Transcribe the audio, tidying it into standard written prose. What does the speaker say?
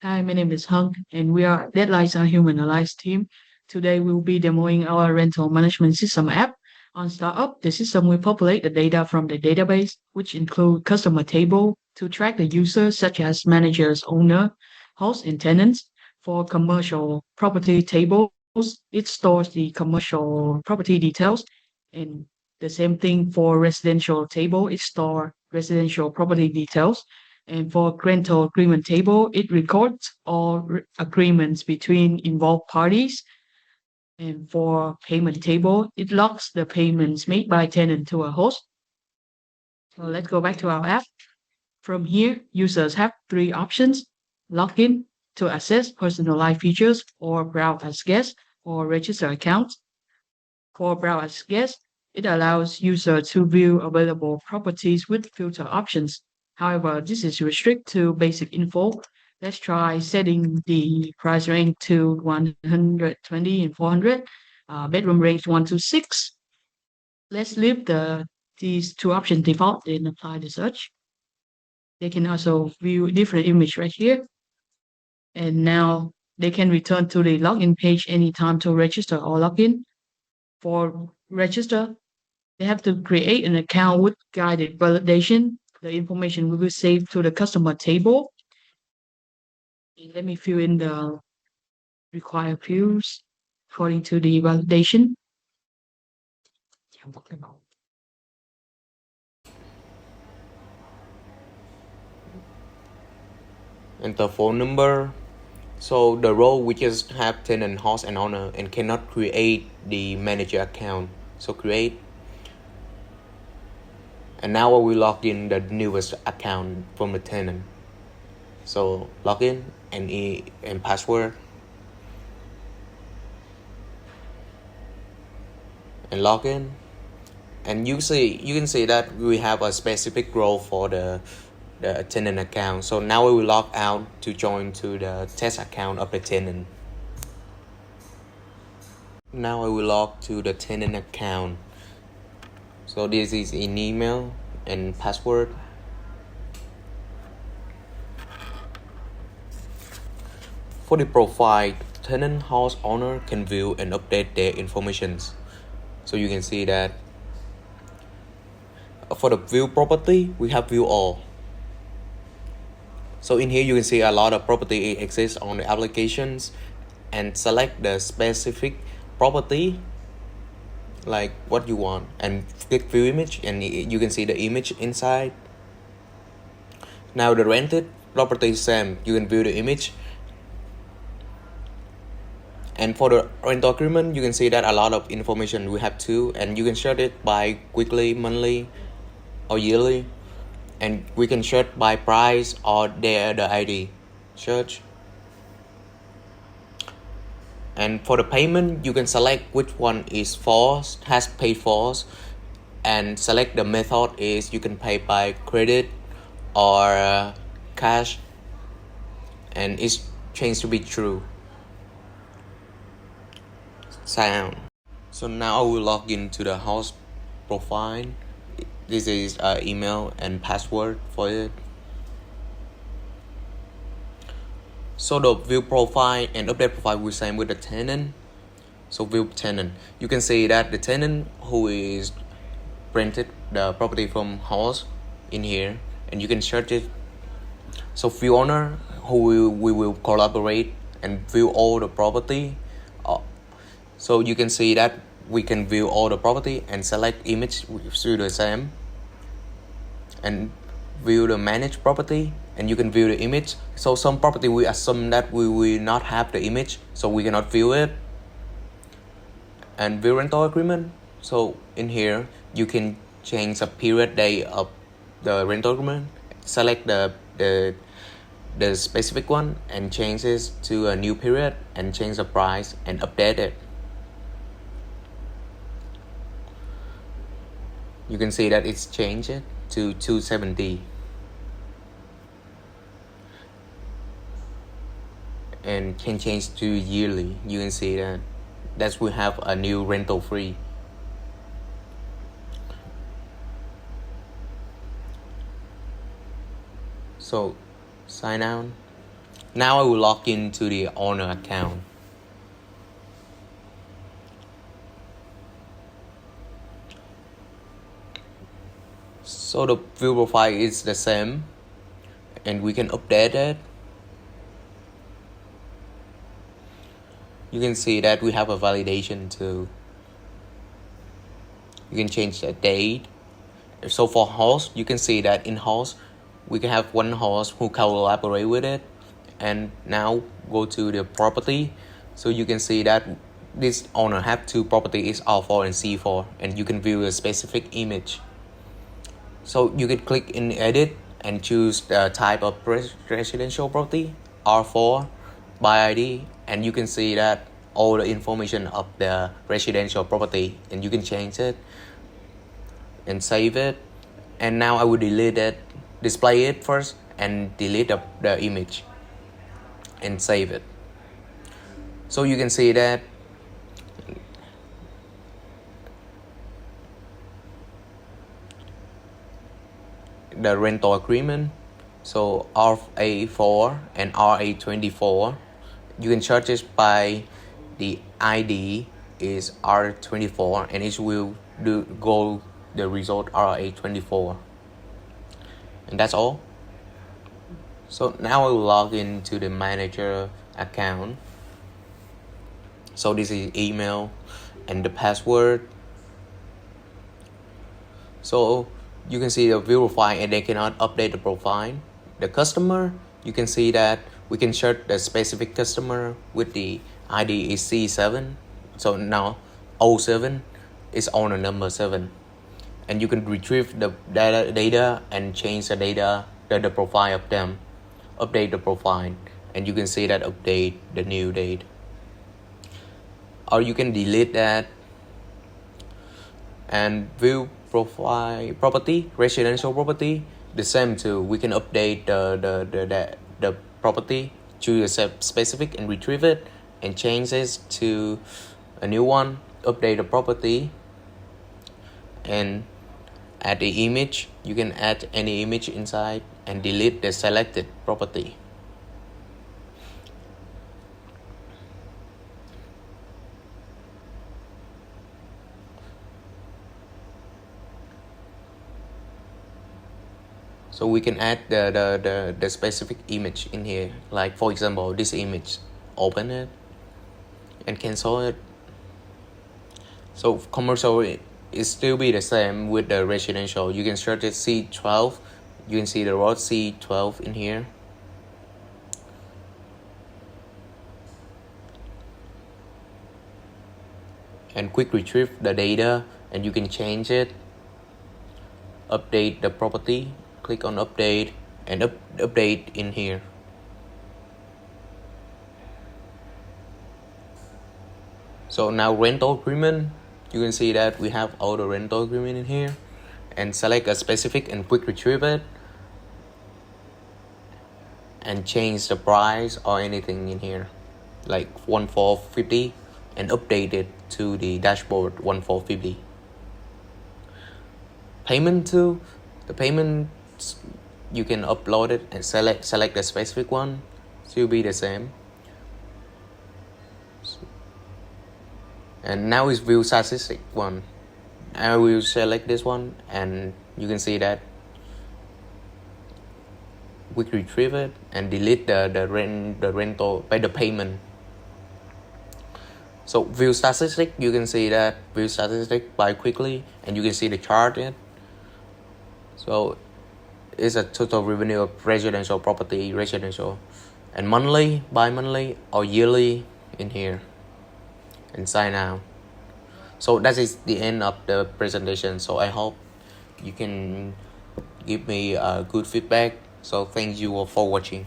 Hi, my name is Hung, and we are Deadlines Are Human Allies team. Today we'll be demoing our rental management system app. On startup, the system will populate the data from the database, which include customer table to track the users such as managers, owner, host, and tenants. For commercial property tables, it stores the commercial property details, and the same thing for residential table, it store residential property details. And for rental agreement table, it records all agreements between involved parties. And for payment table, it logs the payments made by tenant to a host. So let's go back to our app. From here, users have three options: login to access personalized features, or browse as guest, or register accounts. For browse as guest, it allows users to view available properties with filter options. However, this is restricted to basic info. Let's try setting the price range to 120 and 400, bedroom range 1 to 6. Let's leave these two options default and apply the search. They can also view different image right here. And now they can return to the login page anytime to register or login. For register, they have to create an account with guided validation. The information will be saved to the customer table. Let me fill in the required fields according to the validation. Enter phone number. So the role we just have tenant, host, and owner, and cannot create the manager account. So create. And now I will log in the newest account from the tenant. So login and password. And login. And you can see that we have a specific role for the tenant account. So now we will log out to join to the test account of the tenant. Now I will log to the tenant account. So this is an email and password. For the profile, tenant, house owner can view and update their information. So you can see that for the view property, we have view all. So in here you can see a lot of property exists on the applications, and select the specific property like what you want and click view image, and you can see the image inside. Now the rented property is same, you can view the image. And for the rental agreement, you can see that a lot of information we have too, and you can search it by weekly, monthly, or yearly. And we can search by price or the ID search. And for the payment, you can select which one is false, has paid false, and select the method is you can pay by credit or cash, and it's changed to be true. Sign out. So now I will log into the house profile. This is email and password for it. So the view profile and update profile will same with the tenant. So view tenant, you can see that the tenant who is rented the property from house in here, and you can search it. So view owner, who we will collaborate and view all the property. So you can see that we can view all the property and select image through the same, and view the managed property, and you can view the image. So some property we assume that we will not have the image, so we cannot view it. And view rental agreement. So in here you can change the period day of the rental agreement, select the specific one and change it to a new period, and change the price and update it. You can see that it's changed to 270, and can change to yearly. You can see that we have a new rental free. So sign out, Now I will log into the owner account. So the view profile is the same, and we can update it. You can see that we have a validation too. You can change the date. So for host, you can see that in host, we can have one host who collaborate with it. And now go to the property. So you can see that this owner have two properties, R4 and C4, and you can view a specific image. So you can click in edit and choose the type of residential property, R4 by ID, and you can see that all the information of the residential property, and you can change it and save it. And now I will delete it, display it first, and delete the image and save it. So you can see that the rental agreement, so RA4 and RA24, you can search it by the ID is R24, and it will go the result RA24, and that's all. So now I will log into the manager account. So this is email and the password. So you can see the view profile, and they cannot update the profile. The customer, you can see that we can search the specific customer with the ID is C7. So now 07 is owner number 7. And you can retrieve the data and change the data, the profile of them, update the profile, and you can see that update the new date. Or you can delete that and view profile property, residential property, the same too. We can update the property, choose a specific and retrieve it and change it to a new one, update the property, and add the image. You can add any image inside and delete the selected property. So we can add the specific image in here, like for example this image, open it and cancel it. So commercial is still be the same with the residential. You can search it C12, you can see the road C12 in here. And quick retrieve the data, and you can change it, update the property, click on update and update in here. So now rental agreement, you can see that we have all the rental agreement in here, and select a specific and quick retrieve it and change the price or anything in here, like 1450, and update it to the dashboard 1450. Payment too, the payment you can upload it and select the specific one, still be the same. And now is view statistic one. I will select this one, and you can see that we retrieve it and delete the rental by the payment. So view statistic, you can see that view statistic by quickly, and you can see the chart in. So it's a total revenue of residential property, residential, and monthly, bi-monthly, or yearly in here, and sign out. So that is the end of the presentation. So I hope you can give me good feedback. So thank you all for watching.